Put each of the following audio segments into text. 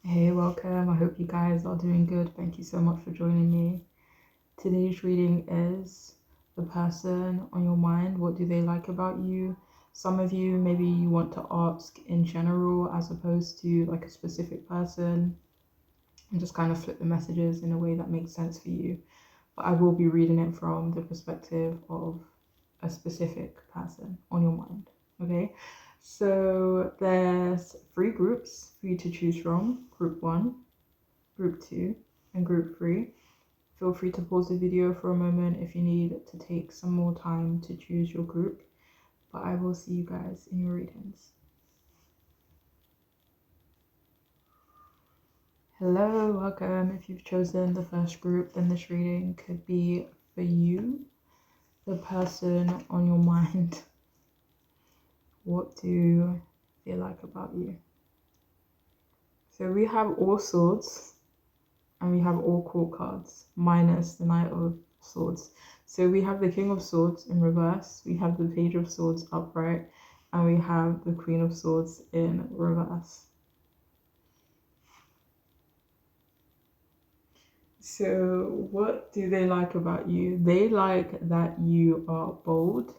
Hey, welcome. I hope you guys are doing good. Thank you so much for joining me. Today's reading is the person on your mind. What do they like about you? Some of you, maybe you want to ask in general as opposed to like a specific person and just kind of flip the messages in a way that makes sense for you. But I will be reading it from the perspective of a specific person on your mind. Okay? So there's 3 groups for you to choose from. Group 1, Group 2, and Group 3. Feel free to pause the video for a moment if you need to take some more time to choose your group, but I will see you guys in your readings. Hello, welcome. If you've chosen the first group, then this reading could be for you, the person on your mind. What do they like about you? So we have all swords and we have all court cards, minus the Knight of Swords. So we have the King of Swords in reverse, we have the Page of Swords upright, and we have the Queen of Swords in reverse. So what do they like about you? They like that you are bold.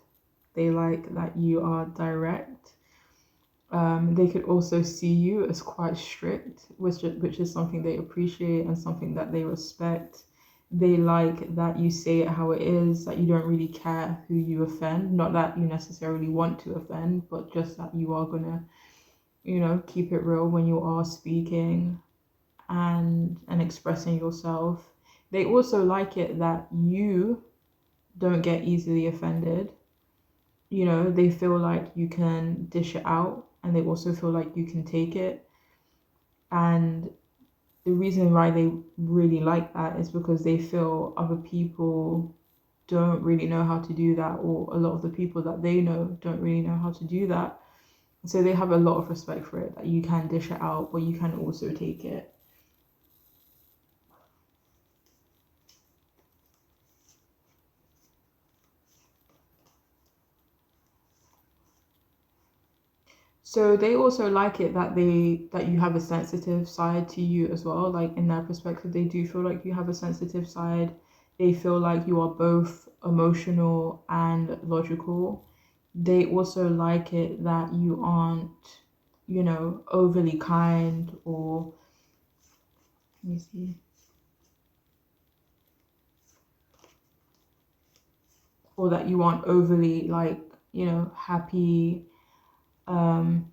They like that you are direct. They could also see you as quite strict, which is something they appreciate and something that they respect. They like that you say it how it is, that you don't really care who you offend. Not that you necessarily want to offend, but just that you are gonna, keep it real when you are speaking and expressing yourself. They also like it that you don't get easily offended. They feel like you can dish it out and they also feel like you can take it. And the reason why they really like that is because they feel other people don't really know how to do that, or a lot of the people that they know don't really know how to do that. So they have a lot of respect for it, that you can dish it out, but you can also take it. So they also like it that you have a sensitive side to you as well. Like in their perspective, they do feel like you have a sensitive side. They feel like you are both emotional and logical. They also like it that you aren't, overly kind, or let me see. Or that you aren't overly like, happy. Um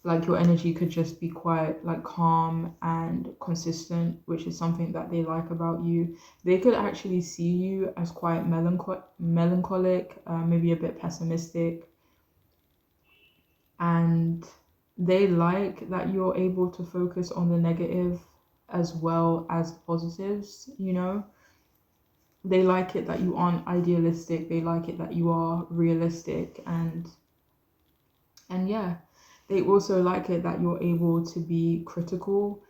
like your energy could just be quite like calm and consistent, which is something that they like about you. They could actually see you as quite melancholic, maybe a bit pessimistic, and they like that you're able to focus on the negative as well as positives. They like it that you aren't idealistic. They like it that you are realistic, and yeah, they also like it that you're able to be critical,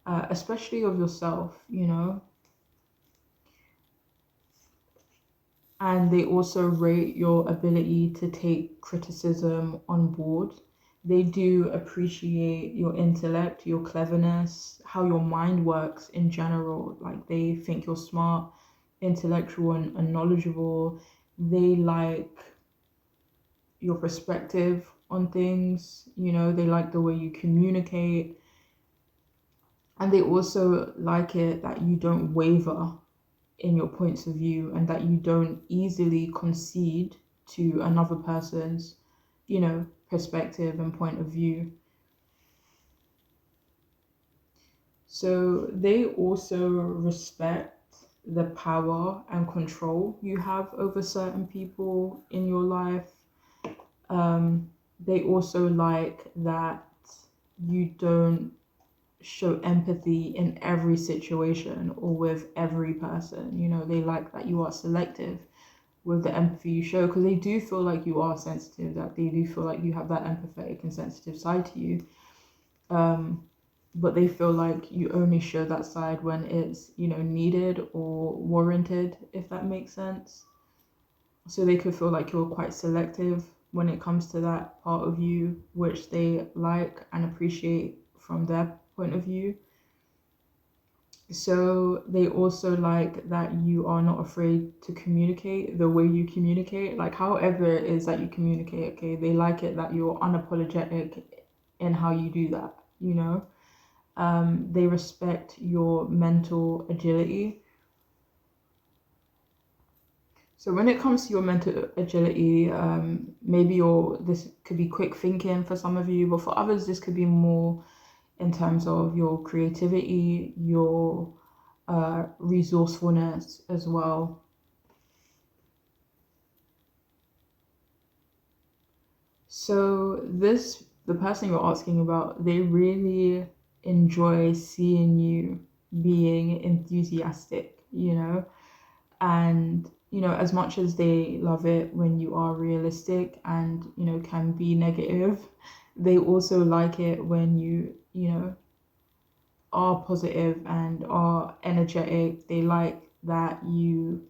especially of yourself. And they also rate your ability to take criticism on board. They do appreciate your intellect, your cleverness, how your mind works in general. Like they think you're smart, intellectual, and knowledgeable. They like your perspective on things, they like the way you communicate. And they also like it that you don't waver in your points of view and that you don't easily concede to another person's, perspective and point of view. So they also respect the power and control you have over certain people in your life. They also like that you don't show empathy in every situation or with every person. They like that you are selective with the empathy you show, because they do feel like you are sensitive, that they do feel like you have that empathetic and sensitive side to you. But they feel like you only show that side when it's, needed or warranted, if that makes sense. So they could feel like you're quite selective when it comes to that part of you, which they like and appreciate from their point of view. So they also like that you are not afraid to communicate the way you communicate, like however it is that you communicate, okay? They like it that you're unapologetic in how you do that, you know? They respect your mental agility. So when it comes to your mental agility, maybe this could be quick thinking for some of you, but for others, this could be more in terms of your creativity, your resourcefulness as well. So the person you're asking about, they really enjoy seeing you being enthusiastic, you know, and as much as they love it when you are realistic and can be negative, they also like it when you are positive and are energetic. They like that you,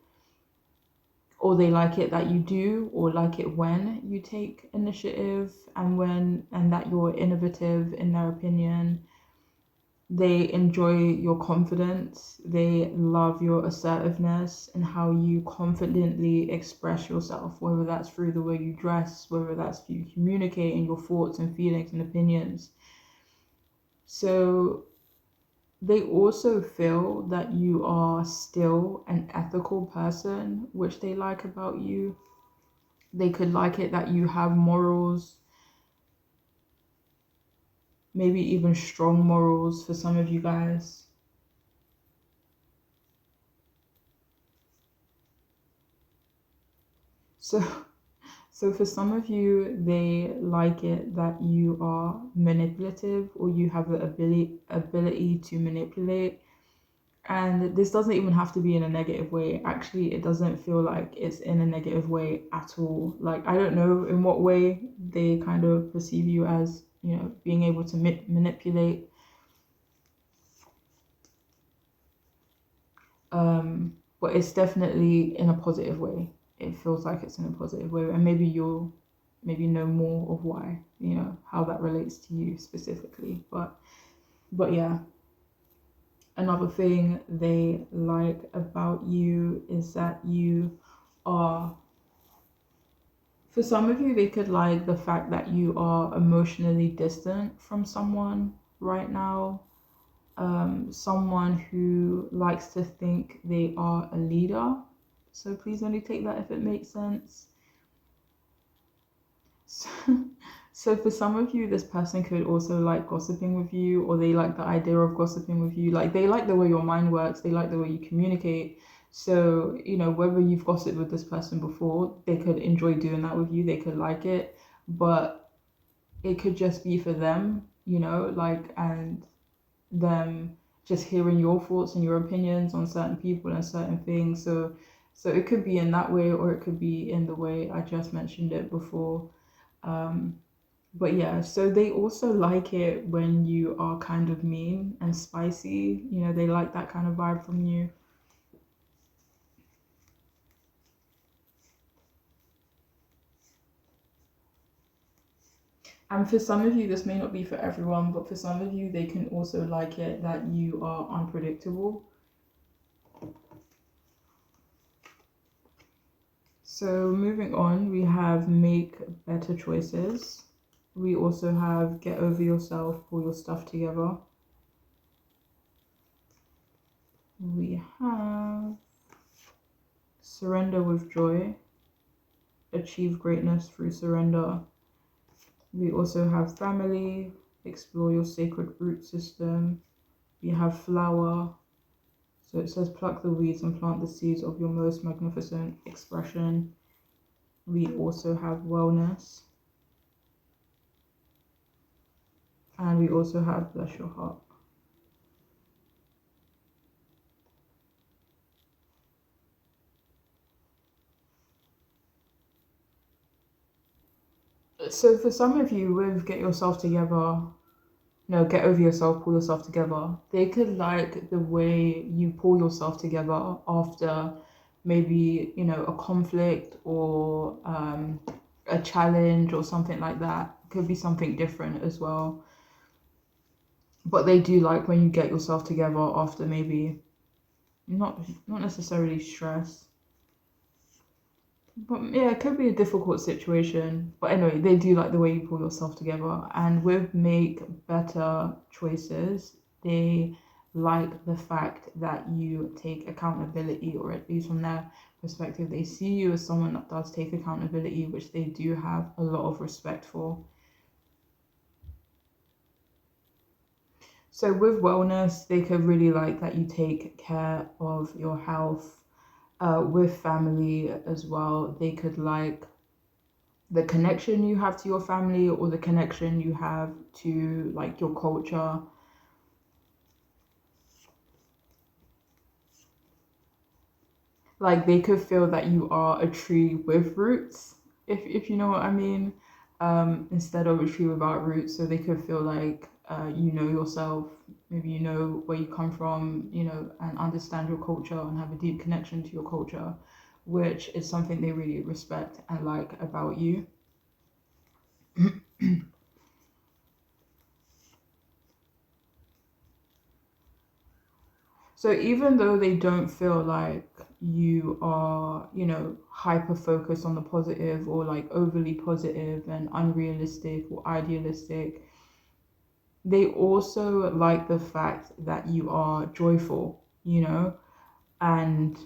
or they like it that you do, or like it when you take initiative and that you're innovative in their opinion. They enjoy your confidence. They love your assertiveness and how you confidently express yourself, whether that's through the way you dress, whether that's through you communicating your thoughts and feelings and opinions. So they also feel that you are still an ethical person, which they like about you. They could like it that you have morals, maybe even strong morals for some of you guys. So, so for some of you, they like it that you are manipulative, or you have the ability to manipulate. And this doesn't even have to be in a negative way. Actually, it doesn't feel like it's in a negative way at all. Like, I don't know in what way they kind of perceive you as, being able to manipulate. But it's definitely in a positive way. It feels like it's in a positive way. And maybe you'll know more of why, how that relates to you specifically. But yeah. Another thing they like about you is that you are, for some of you, they could like the fact that you are emotionally distant from someone right now. Someone who likes to think they are a leader. So please only take that if it makes sense. So, so for some of you, this person could also like gossiping with you, or they like the idea of gossiping with you. Like they like the way your mind works, they like the way you communicate. So, whether you've gossiped with this person before, they could enjoy doing that with you, they could like it, but it could just be for them, and them just hearing your thoughts and your opinions on certain people and certain things. So it could be in that way, or it could be in the way I just mentioned it before. But yeah, so they also like it when you are kind of mean and spicy. They like that kind of vibe from you. And for some of you, this may not be for everyone, but for some of you, they can also like it that you are unpredictable. So moving on, we have make better choices. We also have get over yourself, pull your stuff together. We have surrender with joy, achieve greatness through surrender. We also have family, explore your sacred root system. We have flower, so it says pluck the weeds and plant the seeds of your most magnificent expression. We also have wellness. And we also have bless your heart. So for some of you, with get yourself together, no, get over yourself, pull yourself together, they could like the way you pull yourself together after maybe, a conflict or a challenge or something like that. Could be something different as well. But they do like when you get yourself together after maybe not necessarily stress. But yeah, it could be a difficult situation. But anyway, they do like the way you pull yourself together. And with make better choices, they like the fact that you take accountability, or at least from their perspective, they see you as someone that does take accountability, which they do have a lot of respect for. So with wellness, they could really like that you take care of your health. With family as well, they could like the connection you have to your family, or the connection you have to like your culture. Like they could feel that you are a tree with roots, if you know what I mean, instead of a tree without roots. So they could feel like you know yourself, maybe you know where you come from, you know, and understand your culture and have a deep connection to your culture, which is something they really respect and like about you. So even though they don't feel like you are, you know, hyper focused on the positive, or like overly positive and unrealistic or idealistic, they also like the fact that you are joyful, you know, and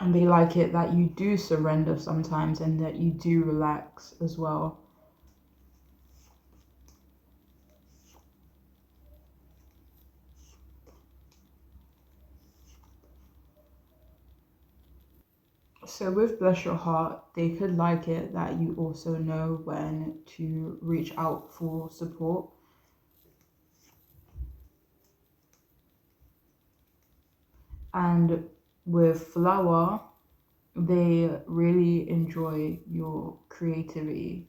they like it that you do surrender sometimes and that you do relax as well. So with bless your heart, they could like it that you also know when to reach out for support. And with flower, they really enjoy your creativity.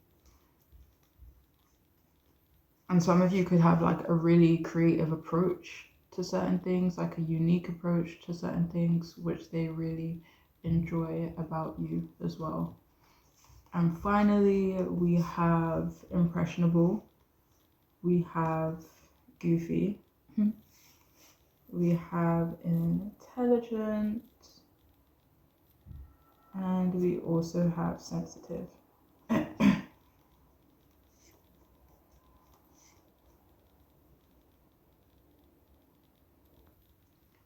And some of you could have like a really creative approach to certain things, like a unique approach to certain things, which they really enjoy about you as well. And finally, we have impressionable, we have goofy, we have intelligent, and we also have sensitive.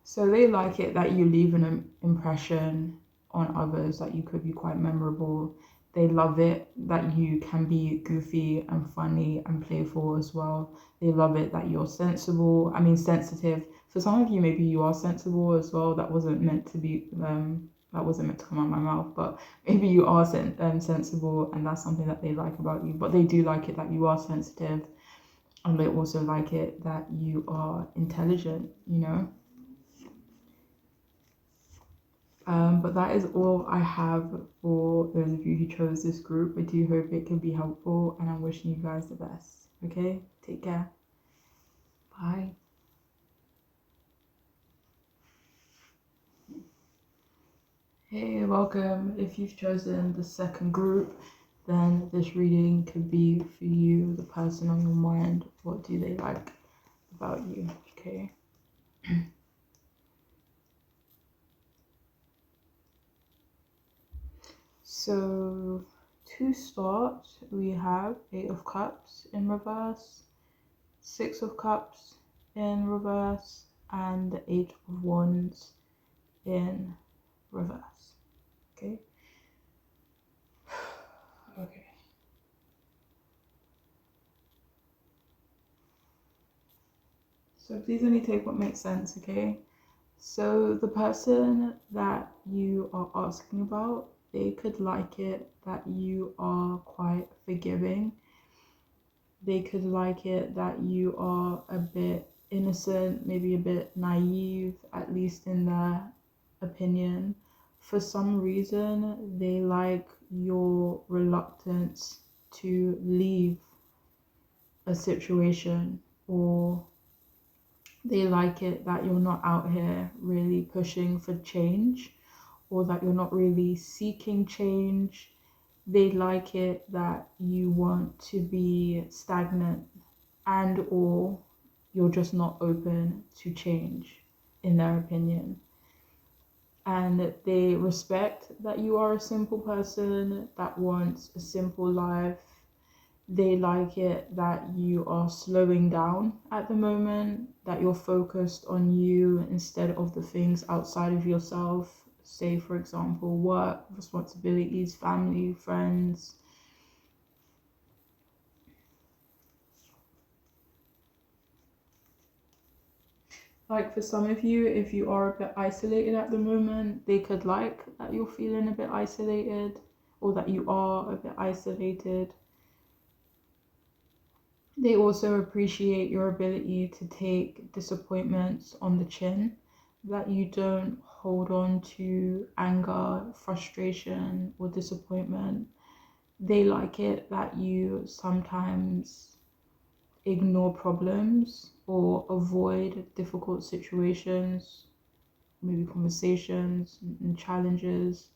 So they like it that you leave an impression on others, that you could be quite memorable. They love it that you can be goofy and funny and playful as well. They love it that you're sensible. I mean, sensitive. For some of you, maybe you are sensible as well. That wasn't meant to be. That wasn't meant to come out of my mouth. But maybe you are sensible, and that's something that they like about you. But they do like it that you are sensitive, and they also like it that you are intelligent. You know. But that is all I have for those of you who chose this group. I do hope it can be helpful, and I'm wishing you guys the best. Okay? Take care. Bye. Hey, welcome. If you've chosen the second group, then this reading could be for you, the person on your mind. What do they like about you? Okay? So, to start, we have Eight of Cups in reverse, Six of Cups in reverse, and the Eight of Wands in reverse. Okay? Okay. So please only take what makes sense, okay? So the person that you are asking about, they could like it that you are quite forgiving. They could like it that you are a bit innocent, maybe a bit naive, at least in their opinion. For some reason, they like your reluctance to leave a situation, or they like it that you're not out here really pushing for change, or that you're not really seeking change. They like it that you want to be stagnant, and or you're just not open to change, in their opinion. And they respect that you are a simple person that wants a simple life. They like it that you are slowing down at the moment, that you're focused on you instead of the things outside of yourself. Say, for example, work, responsibilities, family, friends. Like for some of you, if you are a bit isolated at the moment, they could like that you're feeling a bit isolated, or that you are a bit isolated. They also appreciate your ability to take disappointments on the chin, that you don't hold on to anger, frustration, or disappointment. They like it that you sometimes ignore problems or avoid difficult situations, maybe conversations and challenges.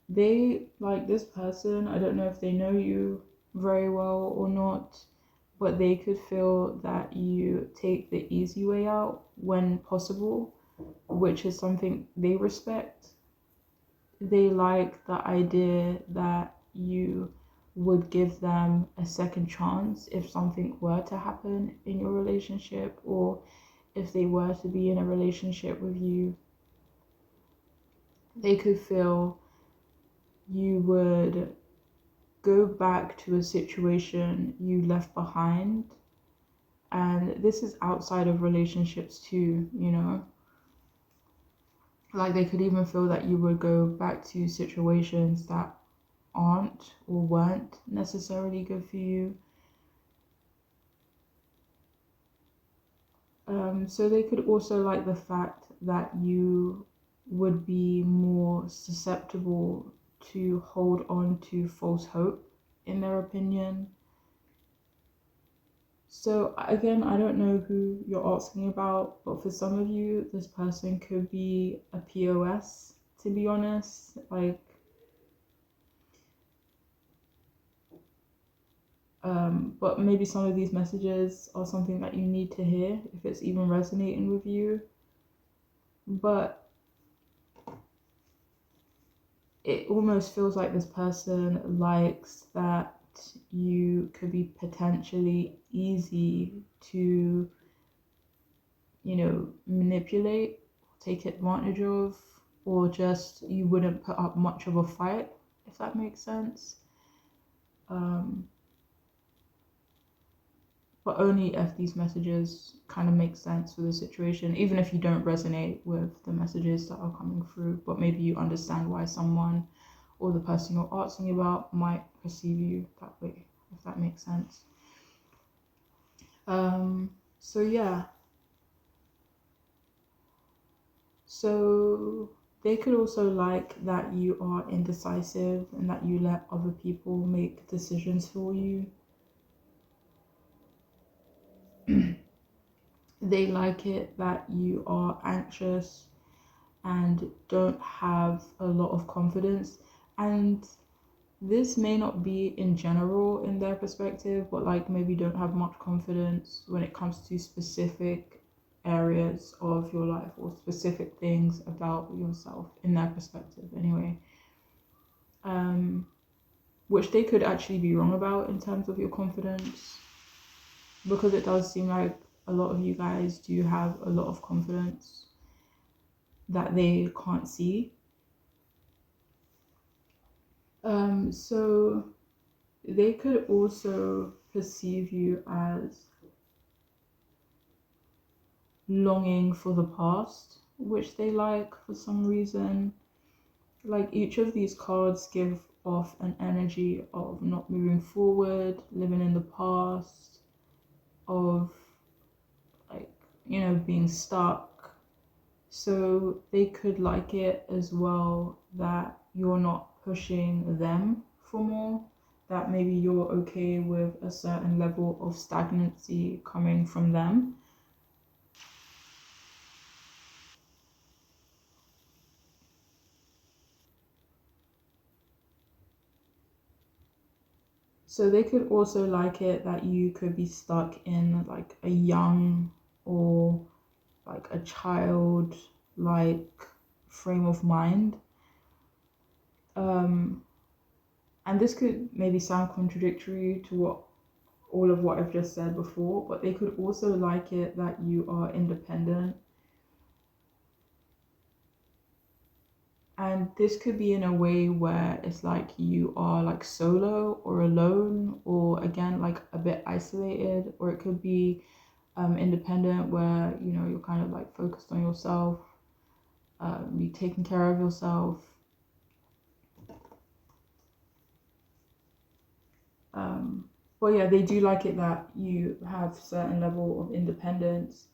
They like this person, I don't know if they know you very well or not, but they could feel that you take the easy way out when possible, which is something they respect. They like the idea that you would give them a second chance if something were to happen in your relationship, or if they were to be in a relationship with you. They could feel you would go back to a situation you left behind. And this is outside of relationships too, you know? Like they could even feel that you would go back to situations that aren't or weren't necessarily good for you. So they could also like the fact that you would be more susceptible to hold on to false hope, in their opinion. So again, I don't know who you're asking about, but for some of you, this person could be a POS, to be honest. Like, but maybe some of these messages are something that you need to hear if it's even resonating with you. But it almost feels like this person likes that you could be potentially easy to, manipulate, take advantage of, or just you wouldn't put up much of a fight, if that makes sense. Um, but only if these messages kind of make sense for the situation, even if you don't resonate with the messages that are coming through, but maybe you understand why someone or the person you're asking about might perceive you that way, if that makes sense. So yeah. So they could also like that you are indecisive and that you let other people make decisions for you. They like it that you are anxious and don't have a lot of confidence. And this may not be in general in their perspective, but like maybe don't have much confidence when it comes to specific areas of your life or specific things about yourself, in their perspective anyway. Which they could actually be wrong about in terms of your confidence, because it does seem like a lot of you guys do have a lot of confidence that they can't see. So they could also perceive you as longing for the past, which they like for some reason. Like each of these cards give off an energy of not moving forward, living in the past, of like, being stuck. So they could like it as well that you're not pushing them for more, that maybe you're okay with a certain level of stagnancy coming from them. So they could also like it that you could be stuck in like a young or like a child like frame of mind. Um, and this could maybe sound contradictory to all of what I've just said before, but they could also like it that you are independent. And this could be in a way where it's like you are like solo or alone, or again, like a bit isolated, or it could be independent where you know you're kind of like focused on yourself, you taking care of yourself. Um, but yeah, they do like it that you have certain level of independence,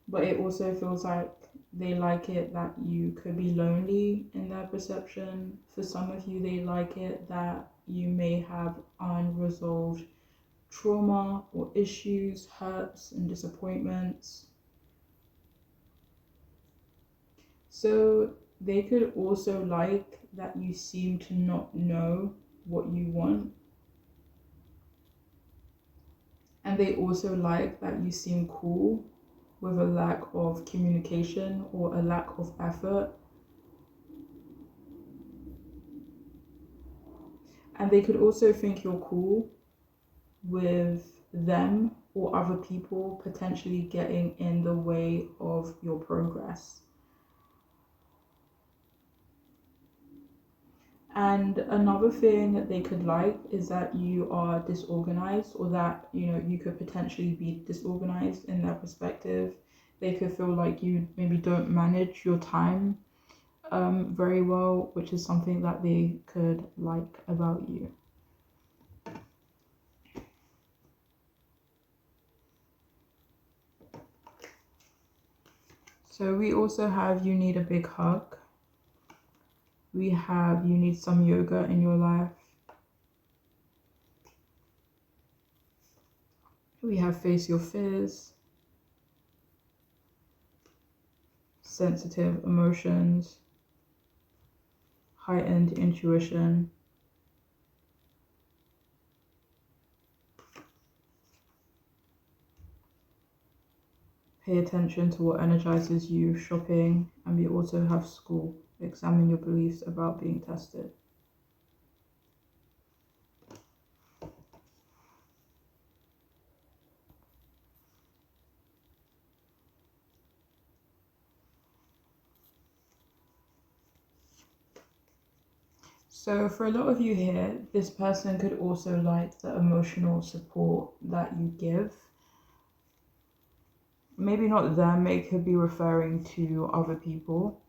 but it also feels like they like it that you could be lonely in their perception. For some of you, they like it that you may have unresolved trauma or issues, hurts, and disappointments. So they could also like that you seem to not know what you want. And they also like that you seem cool with a lack of communication or a lack of effort. And they could also think you're cool with them or other people potentially getting in the way of your progress. And another thing that they could like is that you are disorganized, or that you know you could potentially be disorganized in their perspective. They could feel like you maybe don't manage your time very well, which is something that they could like about you. So we also have you need a big hug. We have you need some yoga in your life. We have face your fears, sensitive emotions, heightened intuition, pay attention to what energizes you, shopping, and we also have school. Examine your beliefs about being tested. So for a lot of you here, this person could also like the emotional support that you give. Maybe not them, it could be referring to other people.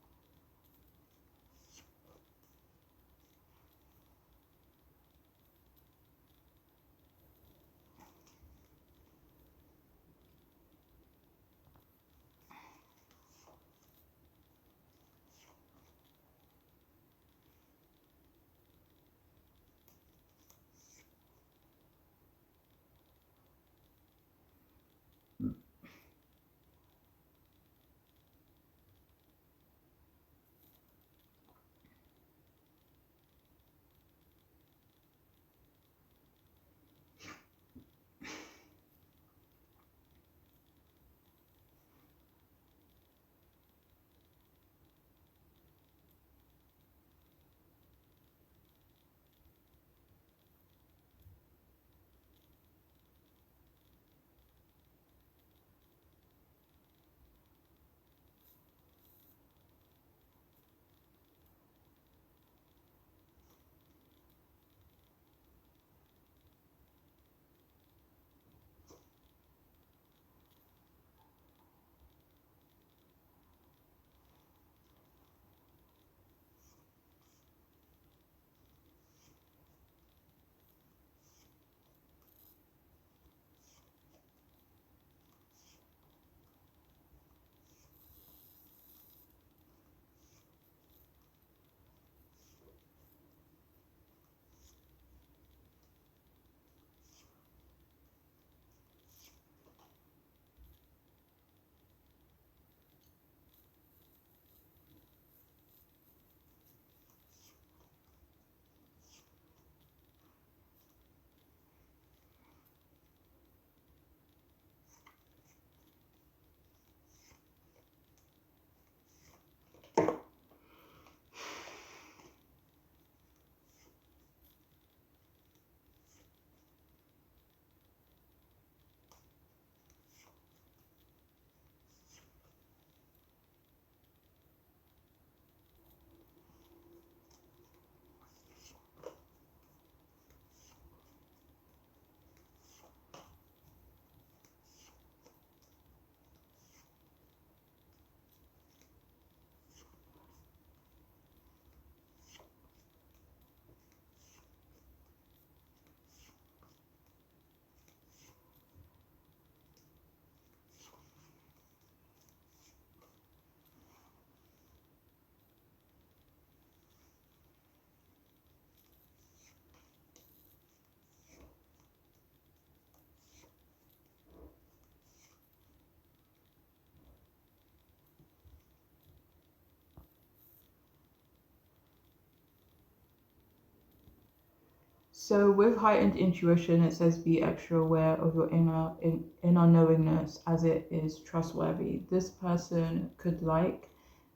So with heightened intuition, it says be extra aware of your inner knowingness as it is trustworthy. This person could like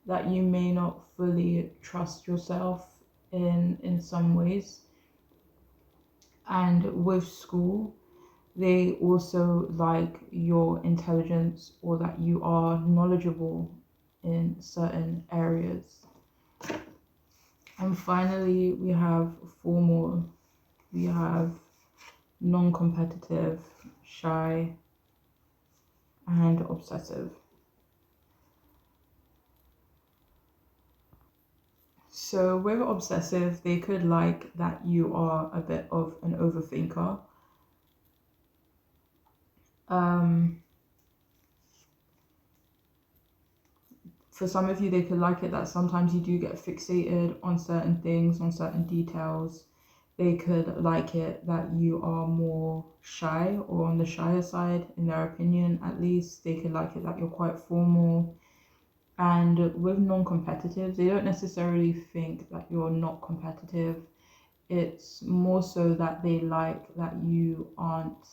that you may not fully trust yourself in some ways. And with school, they also like your intelligence or that you are knowledgeable in certain areas. And finally, we have four more. We have non-competitive, shy, and obsessive. So with obsessive, they could like that you are a bit of an overthinker. Um, for some of you, they could like it that sometimes you do get fixated on certain things, on certain details. They could like it that you are more shy or on the shyer side, in their opinion at least. They could like it that you're quite formal. And with non-competitive, they don't necessarily think that you're not competitive. It's more so that they like that you aren't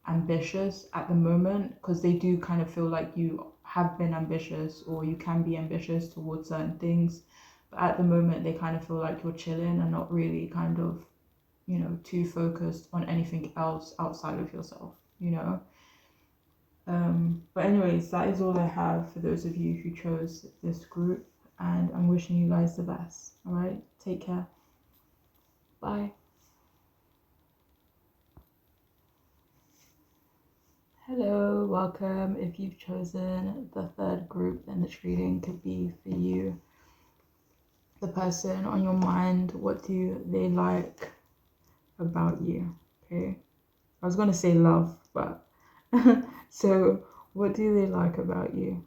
ambitious at the moment, because they do kind of feel like you have been ambitious or you can be ambitious towards certain things. But at the moment, they kind of feel like you're chilling and not really kind of, too focused on anything else outside of yourself. But anyways, that is all I have for those of you who chose this group, and I'm wishing you guys the best. All right, take care. Bye. Hello, welcome. If you've chosen the third group, then this reading could be for you. The person on your mind, what do they like about you? Okay. I was going to say love, but so what do they like about you?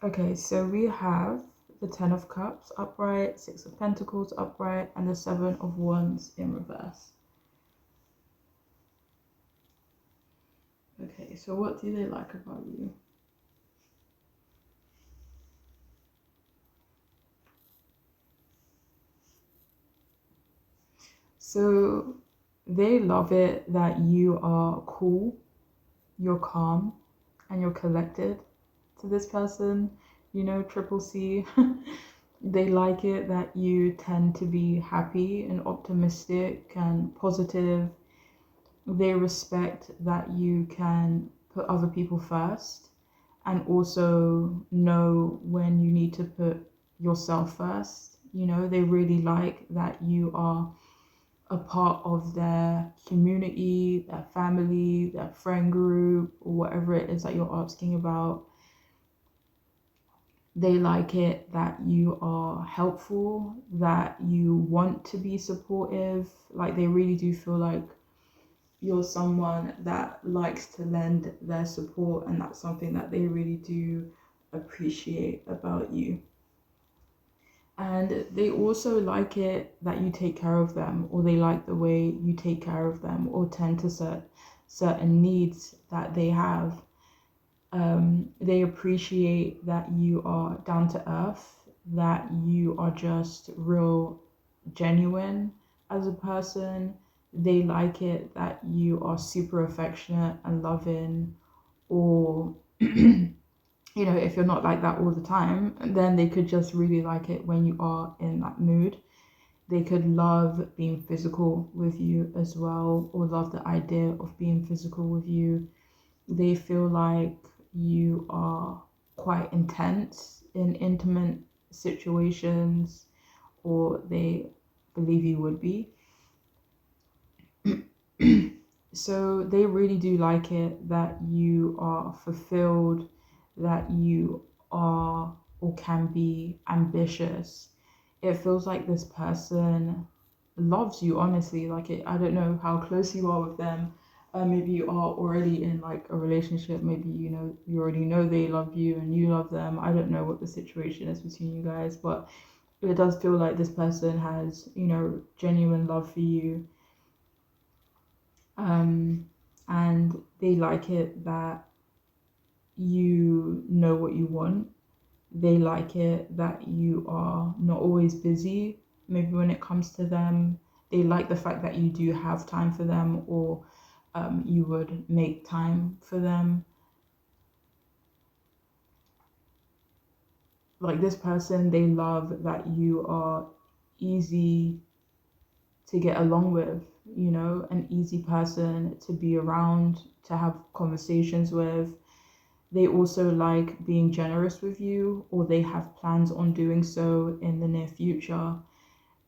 Okay, so we have the Ten of Cups upright, Six of Pentacles upright, and the Seven of Wands in reverse. Okay, so what do they like about you? So they love it that you are cool, you're calm, and you're collected to this person, triple C. They like it that you tend to be happy and optimistic and positive. They respect that you can put other people first and also know when you need to put yourself first. They really like that you are a part of their community, their family, their friend group, or whatever it is that you're asking about. They like it that you are helpful, that you want to be supportive. Like, they really do feel like you're someone that likes to lend their support, and that's something that they really do appreciate about you. And they also like it that you take care of them, or they like the way you take care of them or tend to certain needs that they have. They appreciate that you are down to earth, that you are just real genuine as a person. They like it that you are super affectionate and loving, or if you're not like that all the time, then they could just really like it when you are in that mood. They could love being physical with you as well, or love the idea of being physical with you. They feel like you are quite intense in intimate situations, or they believe you would be. So they really do like it that you are fulfilled, that you are or can be ambitious. It feels like this person loves you, honestly. Like, I don't know how close you are with them. Maybe you are already in like a relationship. Maybe you already know they love you and you love them. I don't know what the situation is between you guys, but it does feel like this person has genuine love for you. And they like it that you know what you want, They like it that you are not always busy. Maybe when it comes to them, they like the fact that you do have time for them, or you would make time for them. Like this person, they love that you are easy to get along with, an easy person to be around, to have conversations with. They also like being generous with you, or they have plans on doing so in the near future.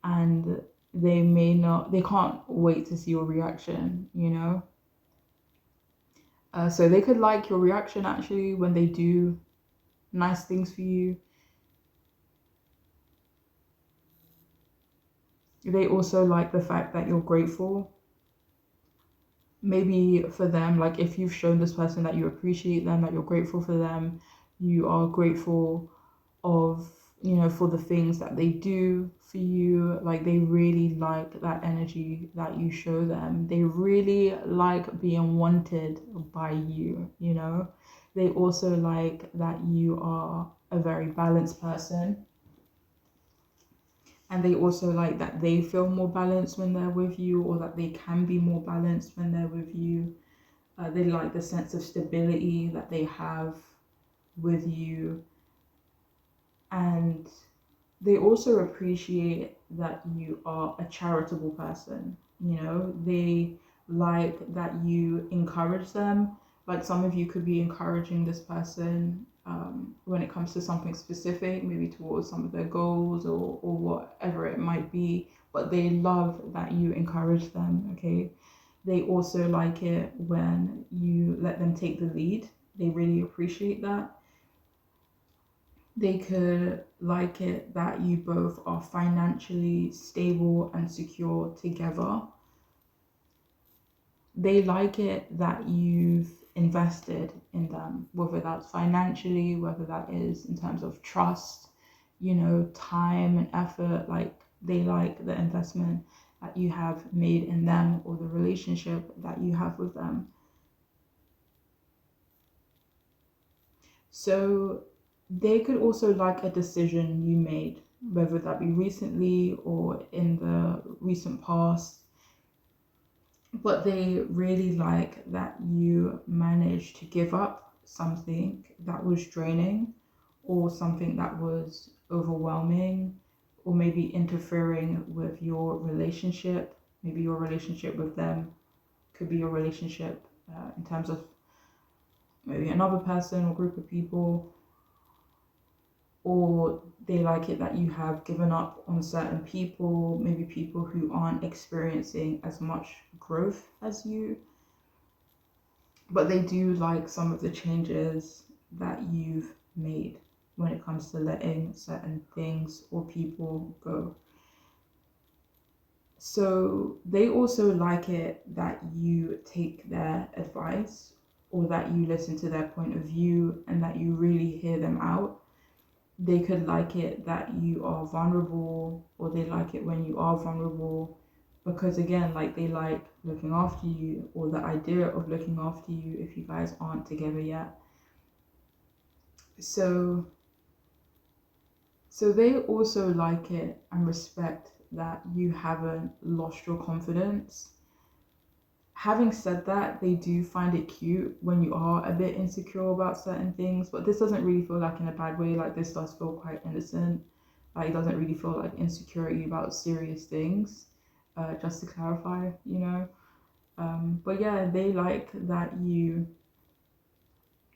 And they can't wait to see your reaction. So they could like your reaction actually when they do nice things for you. They also like the fact that you're grateful. Maybe for them, like if you've shown this person that you appreciate them, that you're grateful for them, you are grateful of, for the things that they do for you. Like they really like that energy that you show them. They really like being wanted by you. They also like that you are a very balanced person. And they also like that they feel more balanced when they're with you, or that they can be more balanced when they're with you. They like the sense of stability that they have with you. And they also appreciate that you are a charitable person. They like that you encourage them. Like some of you could be encouraging this person when it comes to something specific, maybe towards some of their goals, or whatever it might be. But they love that you encourage them, okay? They also like it when you let them take the lead. They really appreciate that. They could like it that you both are financially stable and secure together. They like it that you've invested in them, whether that's financially, whether that is in terms of trust, time and effort. Like they like the investment that you have made in them, or the relationship that you have with them. So they could also like a decision you made, whether that be recently or in the recent past. But they really like that you managed to give up something that was draining, or something that was overwhelming, or maybe interfering with your relationship. Maybe your relationship with them could be your relationship in terms of maybe another person or group of people. Or they like it that you have given up on certain people, maybe people who aren't experiencing as much growth as you. But they do like some of the changes that you've made when it comes to letting certain things or people go. So they also like it that you take their advice, or that you listen to their point of view, and that you really hear them out. They could like it that you are vulnerable, or they like it when you are vulnerable, because again, like they like looking after you, or the idea of looking after you if you guys aren't together yet. So they also like it and respect that you haven't lost your confidence. Having said that, they do find it cute when you are a bit insecure about certain things, but this doesn't really feel like in a bad way. Like this does feel quite innocent. Like it doesn't really feel like insecurity about serious things. Just to clarify. But yeah, they like that you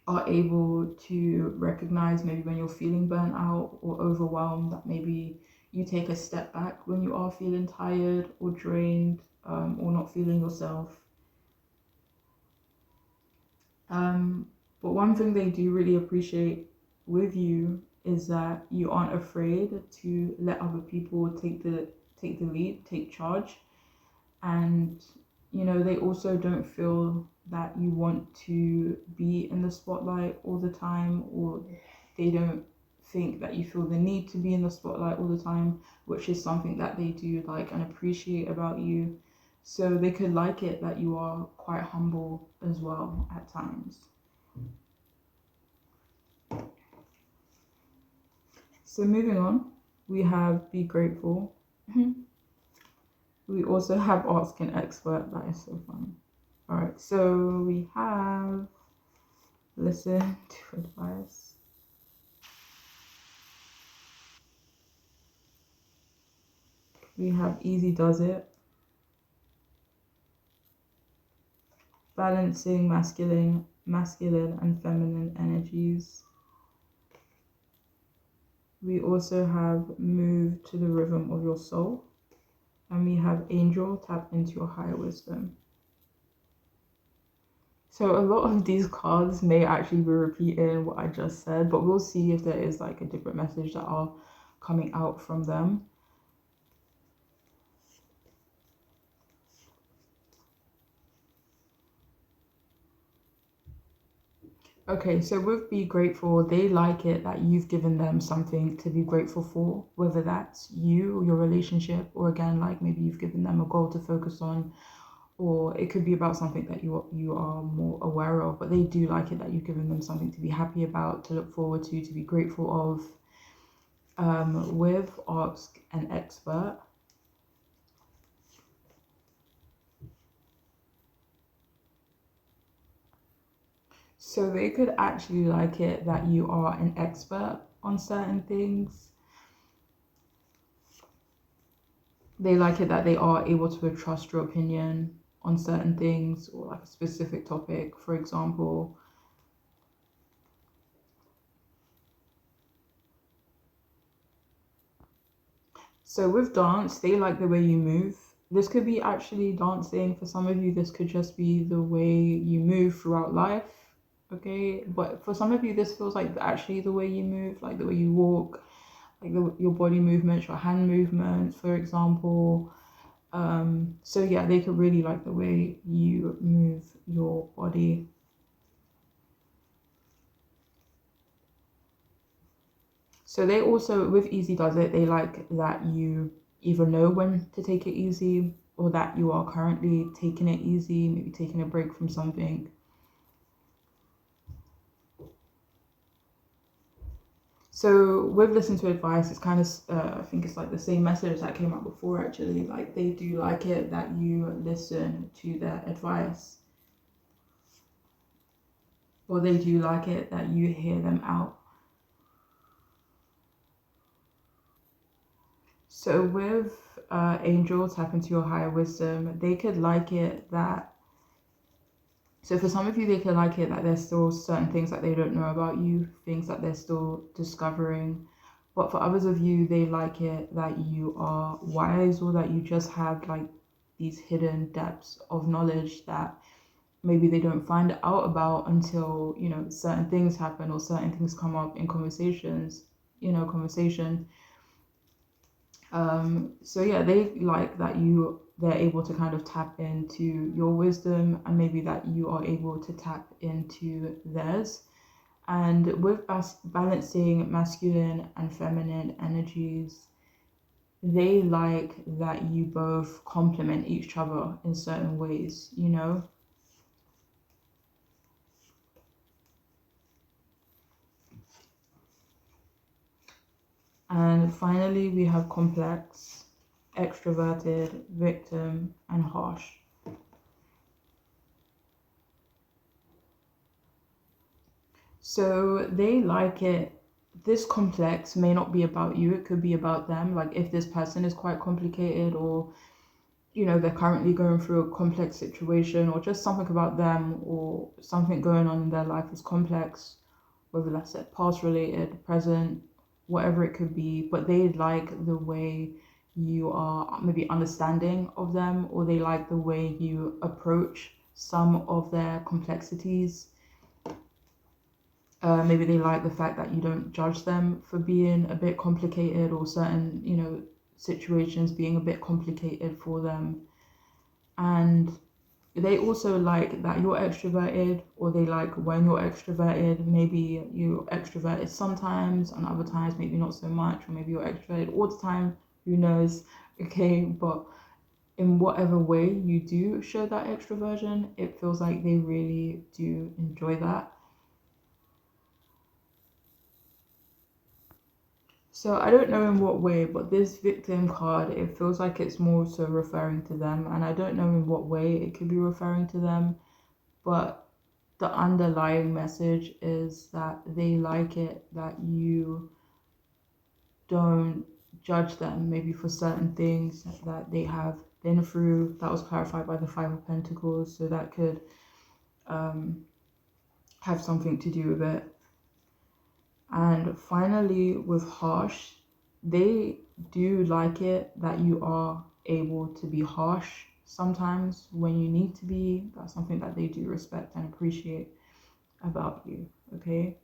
are able to recognize maybe when you're feeling burnt out or overwhelmed, that maybe you take a step back when you are feeling tired or drained, or not feeling yourself. But one thing they do really appreciate with you is that you aren't afraid to let other people take the lead, take charge. And they also don't feel that you want to be in the spotlight all the time, or they don't think that you feel the need to be in the spotlight all the time, which is something that they do like and appreciate about you. So they could like it that you are quite humble as well at times. So moving on, we have be grateful. We also have ask an expert. That is so fun. All right, so we have listen to advice. We have easy does it. Balancing masculine and feminine energies. We also have move to the rhythm of your soul. And we have angel, tap into your higher wisdom. So a lot of these cards may actually be repeating what I just said, but we'll see if there is like a different message that are coming out from them. Okay, so with be grateful, they like it that you've given them something to be grateful for, whether that's you, your relationship, or again, like maybe you've given them a goal to focus on, or it could be about something that you are more aware of, but they do like it that you've given them something to be happy about, to look forward to be grateful of. With ask an expert. So they could actually like it that you are an expert on certain things. They like it that they are able to trust your opinion on certain things or like a specific topic, for example. So with dance, they like the way you move. This could be actually dancing. For some of you, this could just be the way you move throughout life. Okay, but for some of you, this feels like actually the way you move, like the way you walk, like your body movements, your hand movements, for example. So yeah, they could really like the way you move your body. So they also, with Easy Does It, they like that you either know when to take it easy or that you are currently taking it easy, maybe taking a break from something. So with Listen to Advice, it's kind of, I think it's like the same message that came out before actually. Like they do like it that you listen to their advice. Or they do like it that you hear them out. So with Angel, tap into your higher wisdom, they could like it that, so for some of you, they could like it that there's still certain things that they don't know about you, things that they're still discovering. But for others of you, they like it that you are wise or that you just have like these hidden depths of knowledge that maybe they don't find out about until, you know, certain things happen or certain things come up in conversations, conversation. So yeah, they like that they're able to kind of tap into your wisdom and maybe that you are able to tap into theirs. And with balancing masculine and feminine energies, they like that you both complement each other in certain ways. And finally, we have complex, extroverted, victim, and harsh. So they like it. This complex may not be about you, it could be about them. Like if this person is quite complicated or, they're currently going through a complex situation or just something about them or something going on in their life is complex, whether that's past related, present, whatever it could be. But they like the way you are maybe understanding of them or they like the way you approach some of their complexities. Maybe they like the fact that you don't judge them for being a bit complicated or certain, situations being a bit complicated for them. And they also like that you're extroverted or they like when you're extroverted. Maybe you're extroverted sometimes and other times maybe not so much, or maybe you're extroverted all the time. Who knows? Okay, but in whatever way you do show that extroversion, it feels like they really do enjoy that. So I don't know in what way, but this victim card, it feels like it's more so referring to them. And I don't know in what way it could be referring to them, but the underlying message is that they like it that you don't judge them maybe for certain things that they have been through. That was clarified by the Five of Pentacles, so that could have something to do with it. And finally, with harsh, they do like it that you are able to be harsh sometimes when you need to be. That's something that they do respect and appreciate about you, okay?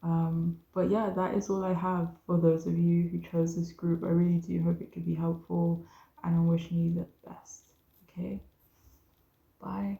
But yeah, that is all I have for those of you who chose this group. I really do hope it could be helpful, and I'm wishing you the best, okay? Bye.